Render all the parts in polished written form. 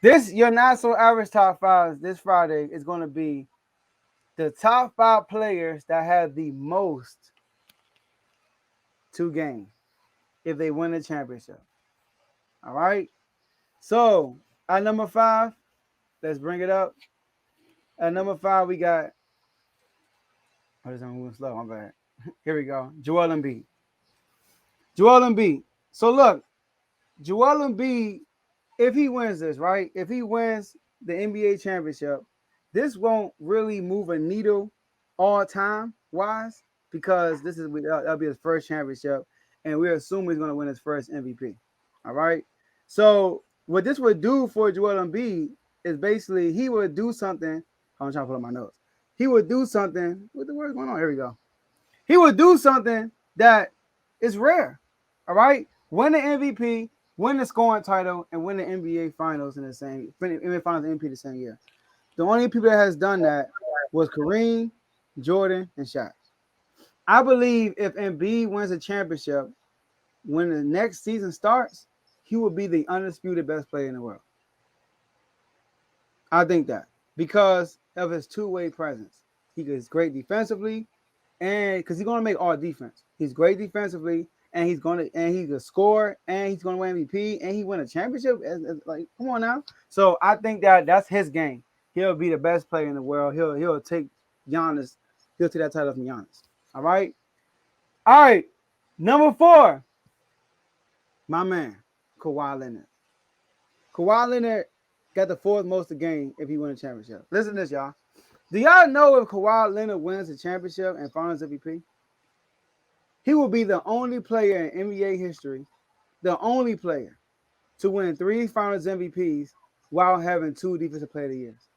This your not so average top fives this Friday is going to be the top 5 players that have the most to gain if they win the championship. All right. So at number 5, let's bring it up. At number 5, we got. Oh, this is moving slow. My bad. Here we go. Joel Embiid. Joel Embiid. So look, Joel Embiid, if he wins this, right? If he wins the NBA championship, this won't really move a needle all time wise because that'll be his first championship, and we assume he's going to win his first MVP. All right. So what this would do for Joel Embiid is basically he would do something. I'm trying to pull up my notes. He would do something. What the word's going on? Here we go. He would do something that is rare. All right. Win the MVP, win the scoring title, and win the NBA Finals in the same NBA Finals and MVP the same year. The only people that has done that was Kareem, Jordan, and Shaq. I believe if Embiid wins a championship, when the next season starts, he will be the undisputed best player in the world. I think that because of his two-way presence. He is great defensively, and because he's going to make all defense. He's great defensively, and he's a scorer, and he's going to win MVP, and he win a championship. Like, come on now. So I think that's his game. He'll be the best player in the world. He'll take Giannis. He'll take that title from Giannis. All right. Number 4, my man, Kawhi Leonard. Kawhi Leonard got the 4th most to gain if he wins a championship. Listen to this, y'all. Do y'all know if Kawhi Leonard wins the championship and Finals MVP, he will be the only player in NBA history, the only player to win 3 Finals MVPs while having 2 Defensive Player of the Years.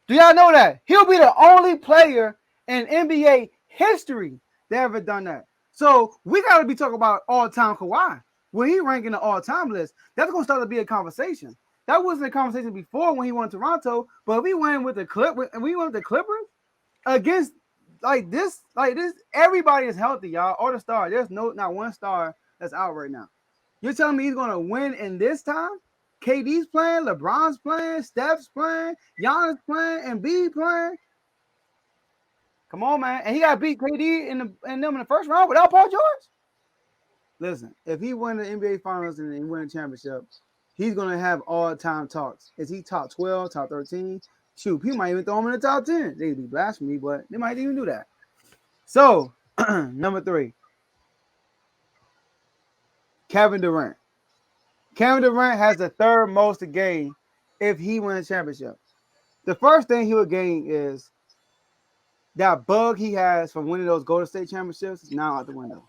Do y'all know that? He'll be the only player in NBA history that ever done that. So we got to be talking about all-time Kawhi. When he ranking the all-time list, that's going to start to be a conversation. That wasn't a conversation before when he won Toronto, but if he went with the Clippers against like this, everybody is healthy, y'all. All the stars. There's not one star that's out right now. You're telling me he's gonna win in this time? KD's playing, LeBron's playing, Steph's playing, Giannis playing, and B playing. Come on, man. And he got beat KD in them in the first round without Paul George. Listen, if he win the NBA Finals and he win a championship, he's going to have all-time talks. Is he top 12, top 13? Shoot, people might even throw him in the top 10. They'd be blasphemy, but they might even do that. So, number 3, Kevin Durant. Kevin Durant has the 3rd most to gain if he wins a championship. The first thing he would gain is that bug he has from winning those Golden State championships is now out the window.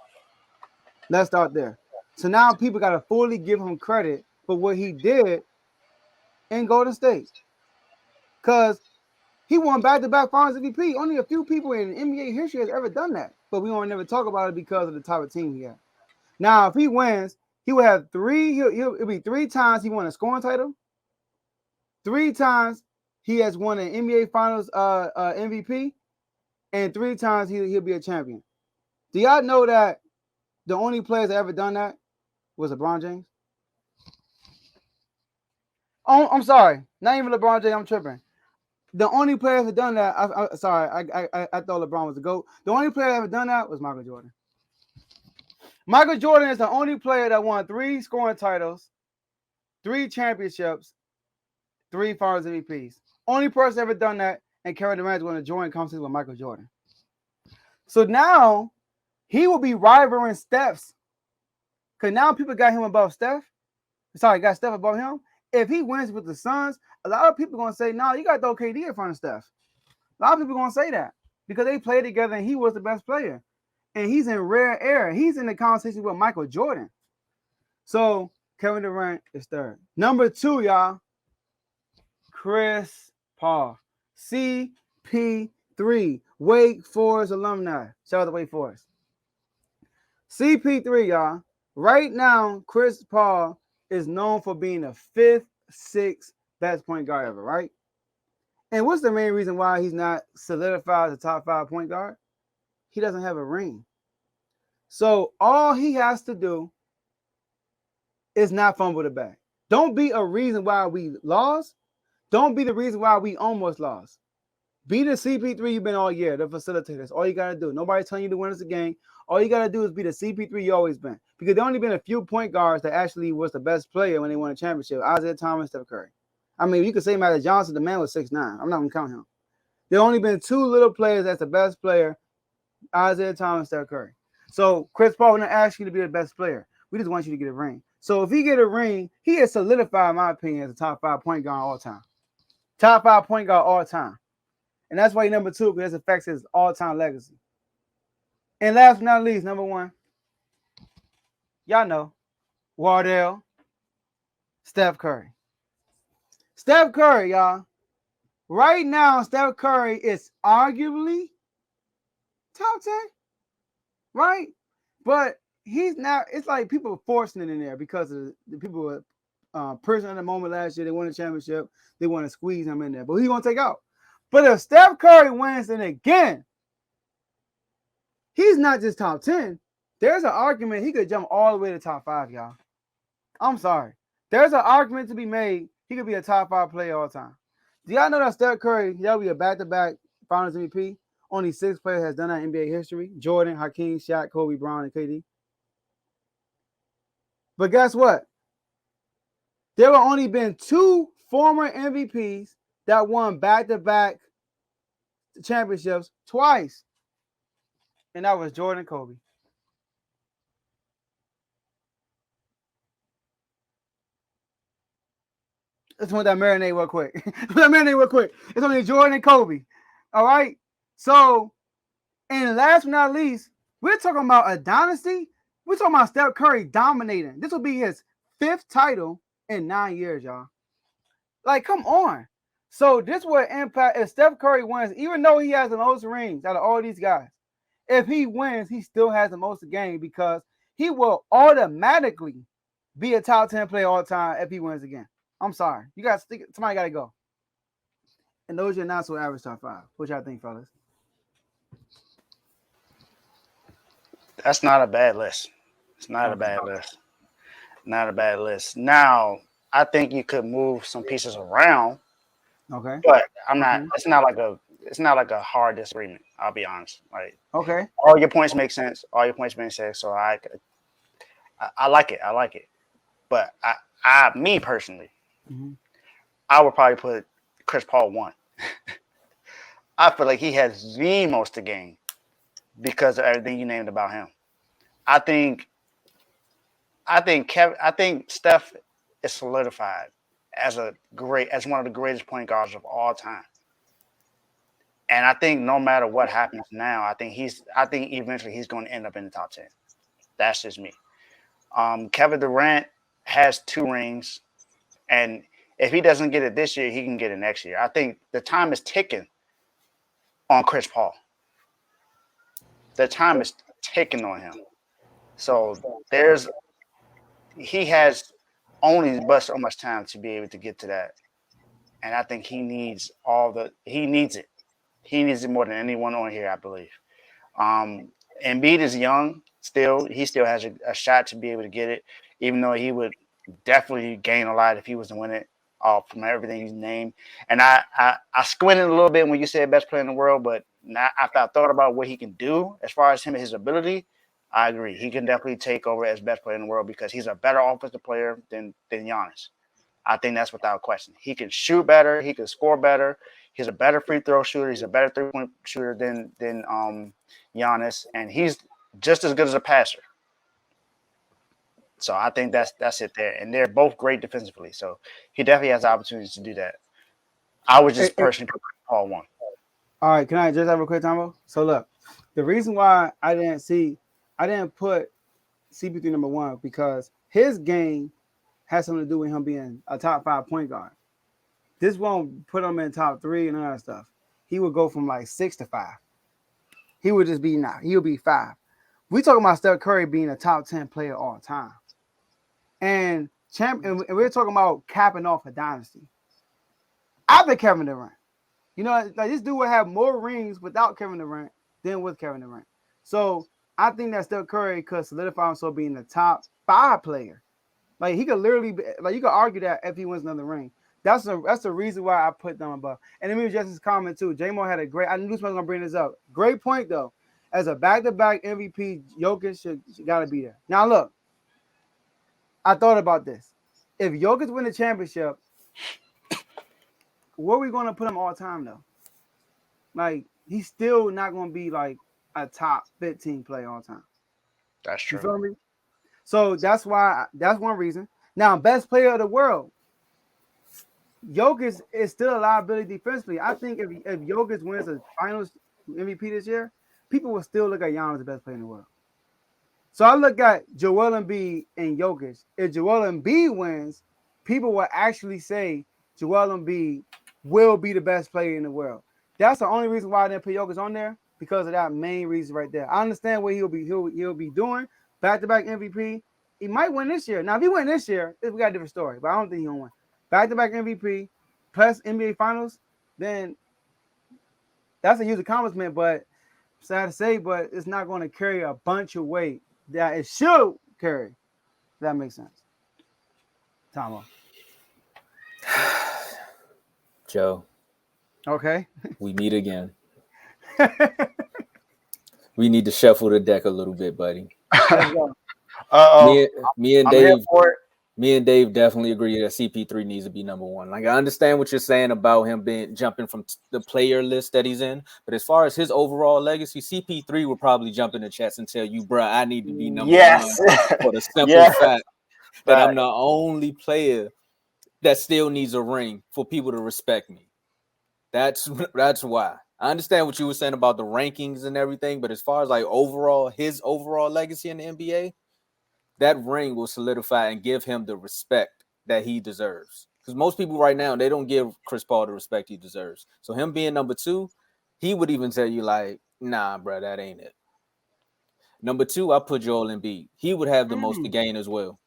Let's start there. So now people got to fully give him credit for what he did in Golden State. Because he won back-to-back Finals MVP. Only a few people in NBA history has ever done that. But we won't never talk about it because of the type of team he had. Now, if he wins, he will have 3. It'll be 3 times he won a scoring title. 3 times he has won an NBA Finals MVP. And 3 times he'll be a champion. Do y'all know that the only players that ever done that was LeBron James? Oh, I'm sorry. Not even LeBron James. I'm tripping. The only player that done that, I thought LeBron was the GOAT. The only player that ever done that was Michael Jordan. Michael Jordan is the only player that won 3 scoring titles, 3 championships, 3 Finals MVPs. Only person ever done that, and Kevin Durant is going to join conversation with Michael Jordan. So now he will be rivaling Steph's. Because now people got him above Steph. Sorry, got Steph above him. If he wins with the Suns, a lot of people are going to say, no, you got to throw KD in front of Steph. A lot of people are going to say that because they played together and he was the best player. And he's in rare air. He's in the conversation with Michael Jordan. So Kevin Durant is 3rd. Number 2, y'all, Chris Paul. CP3, Wake Forest alumni. Shout out to Wake Forest. CP3, y'all. Right now, Chris Paul is known for being the 5th, 6th best point guard ever, right? And what's the main reason why he's not solidified as a top 5 point guard? He doesn't have a ring. So all he has to do is not fumble the bag. Don't be a reason why we lost. Don't be the reason why we almost lost. Be the CP3 you've been all year, the facilitator. That's all you got to do. Nobody's telling you to win us a game. All you got to do is be the CP3 you always been. Because there only been a few point guards that actually was the best player when they won a championship. Isaiah Thomas, Steph Curry. I mean, you could say Magic Johnson, the man was 6'9". I'm not going to count him. There only been two little players that's the best player, Isaiah Thomas, Steph Curry. So Chris Paul didn't ask you to be the best player. We just want you to get a ring. So if he get a ring, he is solidified, in my opinion, as a top 5 point guard all time. Top 5 point guard all time. And that's why he's number 2, because it affects his all-time legacy. And last but not least, number 1, y'all know, Wardell, Steph Curry. Steph Curry, y'all. Right now, Steph Curry is arguably top 10, right? But he's not. It's like people are forcing it in there because of the people were prison in the moment last year. They won the championship. They want to squeeze him in there, but he's gonna take out. But if Steph Curry wins it again, he's not just top 10. There's an argument he could jump all the way to top 5, y'all. I'm sorry. There's an argument to be made. He could be a top 5 player all time. Do y'all know that Steph Curry, he'll be a back-to-back Finals MVP? Only 6 players has done that in NBA history. Jordan, Hakeem, Shaq, Kobe, Bryant, and KD. But guess what? There have only been 2 former MVPs that won back-to-back championships twice. And that was Jordan and Kobe. Let's want that marinade real quick. It's only Jordan and Kobe. All right. So, and last but not least, we're talking about a dynasty. We're talking about Steph Curry dominating. This will be his 5th title in 9 years, y'all. Like, come on. So this will impact if Steph Curry wins, even though he has the most rings out of all these guys. If he wins, he still has the most game because he will automatically be a top 10 player all time if he wins again. I'm sorry. You got somebody got to go. And those are your not so average top 5. What y'all think, fellas? That's not a bad list. It's not a bad list. Not a bad list. Now, I think you could move some pieces around. Okay. But I'm not. It's not like a hard disagreement. I'll be honest. Like, okay, all your points make sense. So I like it. I like it. But me personally, I would probably put Chris Paul 1. I feel like he has the most to gain because of everything you named about him. I think Steph is solidified as one of the greatest point guards of all time. And I think no matter what happens now, I think eventually he's going to end up in the top 10. That's just me. Kevin Durant has 2 rings, and if he doesn't get it this year, he can get it next year. I think the time is ticking on Chris Paul. The time is ticking on him. So he has only but so much time to be able to get to that. And I think he needs it. He needs it more than anyone on here, I believe. Embiid is young still. He still has a shot to be able to get it, even though he would definitely gain a lot if he was to win it from everything he's named. And I squinted a little bit when you said best player in the world, but now after I thought about what he can do as far as him and his ability, I agree. He can definitely take over as best player in the world because he's a better offensive player than Giannis. I think that's without question. He can shoot better. He can score better. He's a better free throw shooter. He's a better 3-point shooter than Giannis, and he's just as good as a passer. So I think that's it there. And they're both great defensively. So he definitely has the opportunities to do that. I would just personally put Paul 1. All right, can I just have a quick time? So look, the reason why I didn't put CP3 number 1 because his game has something to do with him being a top 5 point guard. This won't put him in top 3 and all that stuff. He would go from like 6 to 5. He would just be He'll be 5. We talking about Steph Curry being a top 10 player all time. And we're talking about capping off a dynasty. After Kevin Durant. You know, like this dude would have more rings without Kevin Durant than with Kevin Durant. So I think that Steph Curry could solidify himself being the top 5 player Like he could literally be, like you could argue that if he wins another ring. That's the reason why I put them above. And let me just his comment too. J-Mo had a great. I knew someone was gonna bring this up. Great point though. As a back-to-back MVP, Jokic should got to be there. Now look, I thought about this. If Jokic win the championship, where are we gonna put him all time though? Like he's still not gonna be like a top 15 player all time. That's You true. feel me? So that's one reason. Now, best player of the world, Jokic is still a liability defensively. I think if Jokic wins the Finals MVP this year, people will still look at Giannis the best player in the world. So I look at Joel Embiid and Jokic. If Joel Embiid wins, people will actually say Joel Embiid will be the best player in the world. That's the only reason why I didn't put Jokic on there because of that main reason right there. I understand what he'll be doing back to back MVP. He might win this year. Now if he win this year, we got a different story. But I don't think he'll win back to back MVP plus NBA Finals. Then that's a huge accomplishment. But sad to say, but it's not going to carry a bunch of weight that it should carry. If that makes sense. Tomo. Joe, Okay. we meet again. We need to shuffle the deck a little bit, buddy. Let's go. Uh-oh. Me and I'm here Dave, for it. me and Dave definitely agree that CP3 needs to be number one. Like I understand what you're saying about him being jumping from the player list that he's in, but as far as his overall legacy, CP3 will probably jump in the chest and tell you, bruh, I need to be number Yes. one for the simple Yeah. fact that I'm Right. the only player that still needs a ring for people to respect me. That's why. I understand what you were saying about the rankings and everything, but as far as like overall his overall legacy in the NBA, that ring will solidify and give him the respect that he deserves. Because most people right now, they don't give Chris Paul the respect he deserves. So him being number two, he would even tell you like, nah, bro, that ain't it. Number two, I put Joel Embiid. He would have the most to gain as well.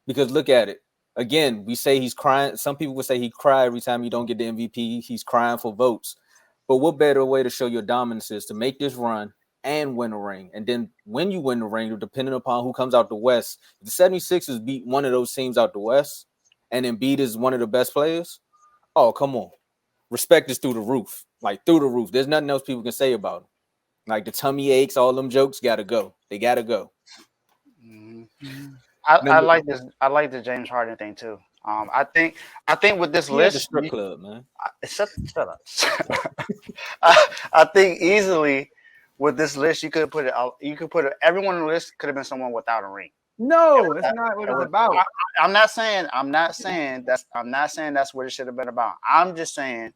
Because look at it. Again, we say he's crying. Some people would say he cry every time you don't get the MVP. He's crying for votes. But what better way to show your dominance is to make this run and win a ring? And then when you win the ring, depending upon who comes out the West, if the 76ers beat one of those teams out the West and Embiid is one of the best players, oh, come on. Respect is through the roof. Like, through the roof. There's nothing else people can say about him. Like, the tummy aches, all them jokes got to go. They got to go. Mhm. Mhm. I Number, like this. I like the James Harden thing too. I think with this he had the list, strip club, man. shut up. I think easily with this list, you could put it. You could put it. Everyone on the list could have been someone without a ring. No, that's not what It it's was- about. I'm not saying. I'm not saying that's what it should have been about. I'm just saying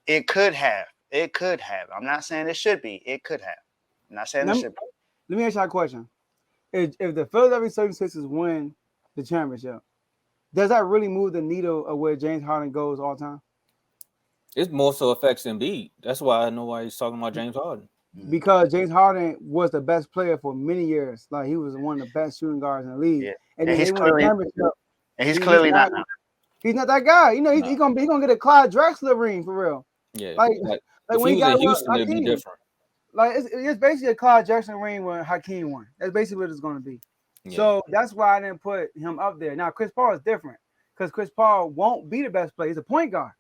it could have. It could have. I'm not saying it should be. It could have. I'm not saying it Let me, should be. let me ask you a question. If the Philadelphia 76ers win the championship, does that really move the needle of where James Harden goes all time? It more so affects Embiid. That's why I know why he's talking about James Harden. Mhm. Because James Harden was the best player for many years. Like he was one of the best shooting guards in the league. Yeah, And and then they win the championship. he's He's clearly not not now. he's not that guy. You know, he's No. gonna get a Clyde Drexler ring for real. Yeah. Like If when he he was got in it with Houston, it'd be Hakeem. different. Like it's basically a Clyde Jackson ring when Hakeem won. That's basically what it's gonna be. Yeah. So that's why I didn't put him up there. Now Chris Paul is different because Chris Paul won't be the best player. He's a point guard.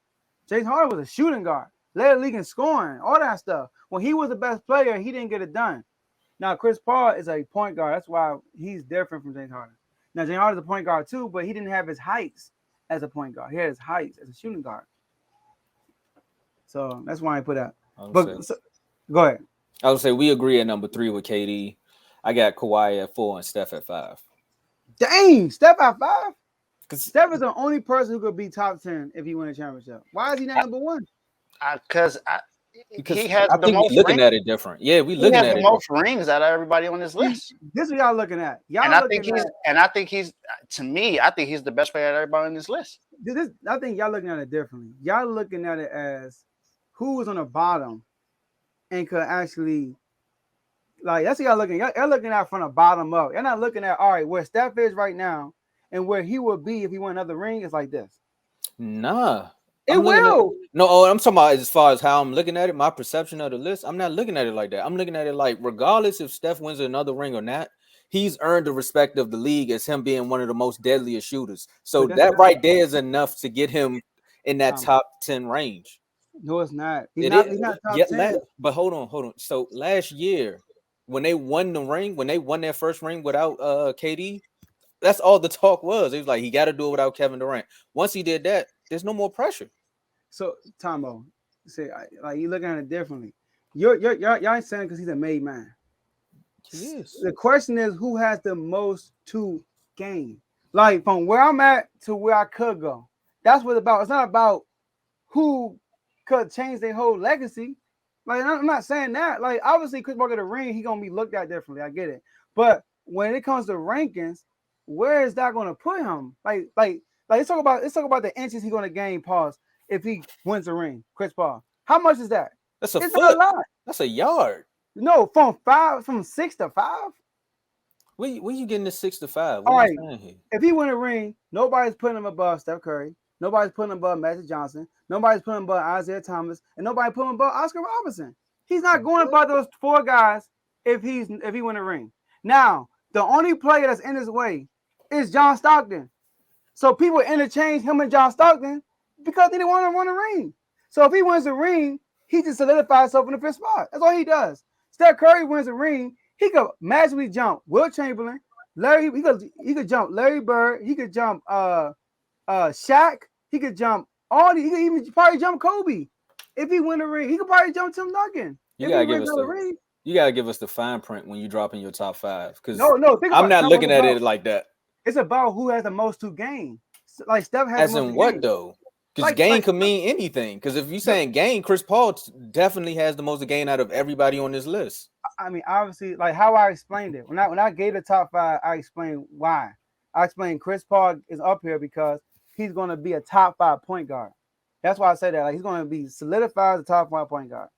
James Harden was a shooting guard, led the league in scoring, all that stuff. When he was the best player, he didn't get it done. Now Chris Paul is a point guard. That's why he's different from James Harden. Now James Harden is a point guard too, but he didn't have his heights as a point guard. He had his heights as a shooting guard. So that's why I put that. But go ahead. I would say we agree at number 3 with KD. I got Kawhi at 4 and Steph at 5. Dang, Steph at 5? Because Steph is the only person who could be top 10 if he win a championship. Why is he not number 1? Because he has I the think we're most looking rings. at it different. Yeah, we He looking has at the it most different. rings out of everybody on this list. This is what y'all looking at. Y'all And I looking think he's to me, I think he's the best player out of everybody on this list. I think y'all looking at it differently. Y'all looking at it as who was on the bottom and could actually like that's what y'all looking. Y'all looking at from the bottom up. You're not looking at all right where Steph is right now and where he would be if he won another ring is like this. Nah. It will. I'm talking about as far as how I'm looking at it, my perception of the list. I'm not looking at it like that. I'm looking at it like regardless if Steph wins another ring or not, he's earned the respect of the league as him being one of the most deadliest shooters. So But that's that not right there is enough to get him in that Tom. top 10 range. No, it's not. He's It not. is. He's not top Yeah, 10. but hold on. So last year, when they won the ring, when they won their first ring without KD, that's all the talk was. It was like he got to do it without Kevin Durant. Once he did that, there's no more pressure. So Tomo, say like you looking at it differently. Y'all ain't saying because he's a made man. He is. The question is who has the most to gain. Like from where I'm at to where I could go. That's what it's about. It's not about who could change their whole legacy. Like I'm not saying that. Like obviously, Chris Paul get a ring, he gonna be looked at differently. I get it. But when it comes to rankings, where is that gonna put him? Like let's talk about the inches he's gonna gain. Pause. If he wins a ring, Chris Paul. How much is that? That's a It's foot. not a lot. That's a yard. No, from 6 to 5. Where you getting this 6 to 5? All What are right. you saying here? If he win a ring, nobody's putting him above Steph Curry. Nobody's putting him above Magic Johnson. Nobody's putting him above Isaiah Thomas, and nobody putting him above Oscar Robertson. He's not going above those 4 guys if he win a ring. Now, the only player that's in his way is John Stockton. So people interchange him and John Stockton because they didn't want to win a ring. So if he wins a ring, he just solidifies himself in the 5th spot. That's all he does. Steph Curry wins a ring, he could magically jump Will Chamberlain, Larry. He could jump Larry Bird. He could jump Shaq. He could jump all. He could even probably jump Kobe. If he win a ring, he could probably jump Tim Duncan. You If gotta he give wins us another ring. You gotta give us the fine print when you drop in your top 5. Because No. I'm not looking at it like that. It's about who has the most to gain. Like Steph has. As the most in to what gain. though? Because gain could mean anything. Because if you're saying gain, Chris Paul definitely has the most to gain out of everybody on this list. I mean, obviously, like how I explained it. When I gave the top 5, I explained why. I explained Chris Paul is up here because he's going to be a top 5 point guard. That's why I say that. Like he's going to be solidified as a top 5 point guard.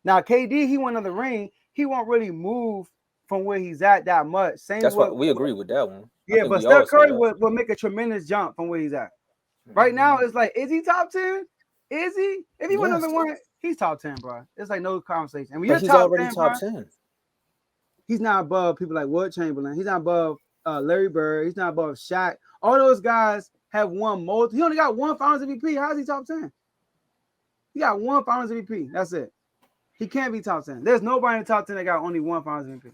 Now, KD, he won another ring. He won't really move from where he's at that much. That's what we agree with that one. Yeah, but Steph Curry will make a tremendous jump from where he's at. Right now, it's like, is he top 10? Is he? If he win another one, he's top 10, bro. It's like no conversation. And when but you're he's already 10, top bro, 10. He's not above people like Will Chamberlain. He's not above Larry Bird. He's not above Shaq. All those guys have won most. He only got 1 Finals MVP. How is he top 10? He got 1 Finals MVP. That's it. He can't be top 10. There's nobody in the top 10 that got only 1 Finals MVP.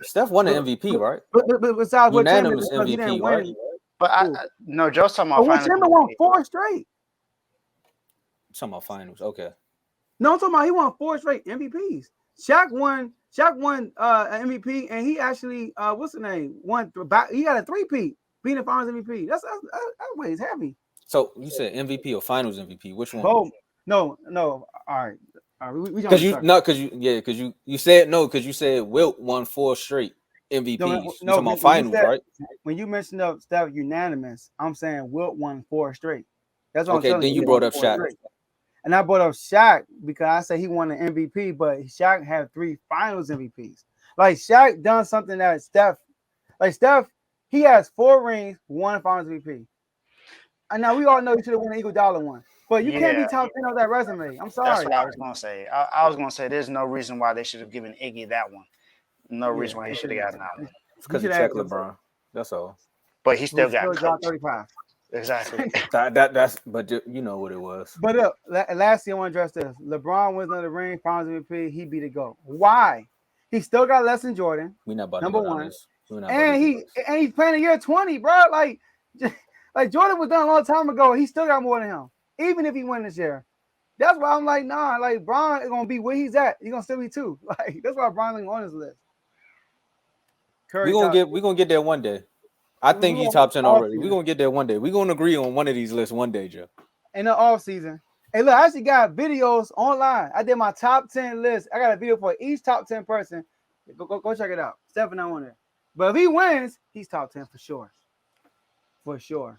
Steph won an MVP, right? But besides Will Chamberlain, unanimous because he didn't MVP, win. right? But no, Joe's talking about. But Will Chamberlain won 4 straight. Talking about finals, okay. No, I'm talking about he won 4 straight MVPs. Shaq won an MVP, and he actually what's the name? He got a 3-peat, being the Finals MVP. That weighs heavy. So you said MVP or Finals MVP? Which one? Both. No. All right. Because you said Wilt won 4 straight MVPs. You're talking about finals, right? When you mentioned up Steph unanimous, I'm saying Wilt won 4 straight. That's what I'm telling you. Then you brought up Shaq. Straight. And I brought up Shaq because I said he won an MVP, but Shaq had 3 Finals MVPs. Like Shaq done something that Steph, he has 4 rings, 1 Finals MVP. And now we all know he should have won the Iguodala one. But you can't be top 10 on that resume. I'm sorry. That's what I was gonna say. I was gonna say there's no reason why they should have given Iggy that one. No reason why he should have gotten that one. It's because he checked LeBron. That's all. But he still got 35. Exactly. That's but you know what it was. But lastly, I want to address this. LeBron wins another ring, Finals MVP. He beat it go. Why? He still got less than Jordan. We not about number to go one. And he's playing a year 20, bro. Like Jordan was done a long time ago. He still got more than him, even if he win this year. That's why I'm like, nah. Like Bron is gonna be where he's at. He's gonna still be 2. Like that's why Bron is on his list. We're gonna get there one day. I think he's top 10 already. We're gonna get there one day. We're gonna agree on one of these lists one day, Joe. In the off season. Hey, look, I actually got videos online. I did my top 10 list. I got a video for each top 10 person. Go check it out. Stephen on there. But if he wins, he's top 10 for sure. For sure.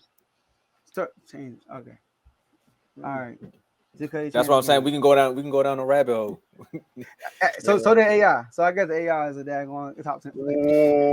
Start change. Okay. All right. That's what I'm saying. We can go down a rabbit hole. So the AI. So I guess the AI is a daggone top 10.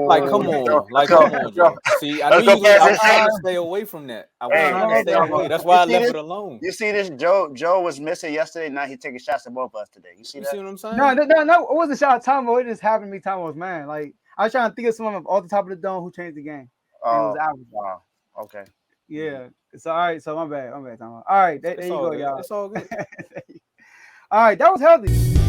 Like, come on, Joe. See, I knew I'm trying to stay away from that. I was trying to stay away. That's why I left it alone. You see this? Joe was missing yesterday. Now he's taking shots at both of us today. You see that? See what I'm saying? No. It wasn't a shot at Tomo. It just happened to be Tomo's man. Like I was trying to think of someone off the top of the dome who changed the game. And it was Oh, Iverson. wow. Okay. Yeah. So all right. So my bad. Tomo. All right. There It's you all go, good. y'all. It's all good. All right. That was healthy.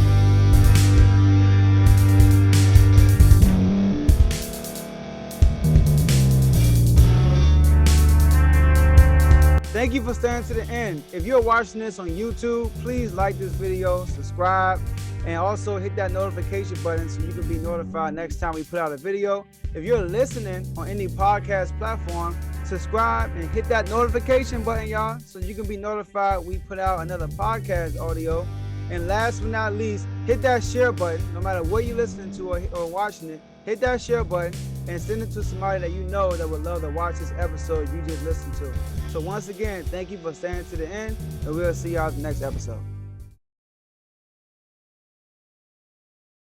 Thank you for staying to the end. If you're watching this on YouTube, please like this video, subscribe, and also hit that notification button so you can be notified next time we put out a video. If you're listening on any podcast platform, subscribe and hit that notification button, y'all, so you can be notified we put out another podcast audio. And last but not least, hit that share button. No matter what you're listening to or watching it, hit that share button and send it to somebody that you know that would love to watch this episode you just listened to. So once again, thank you for staying to the end, and we'll see y'all in the next episode.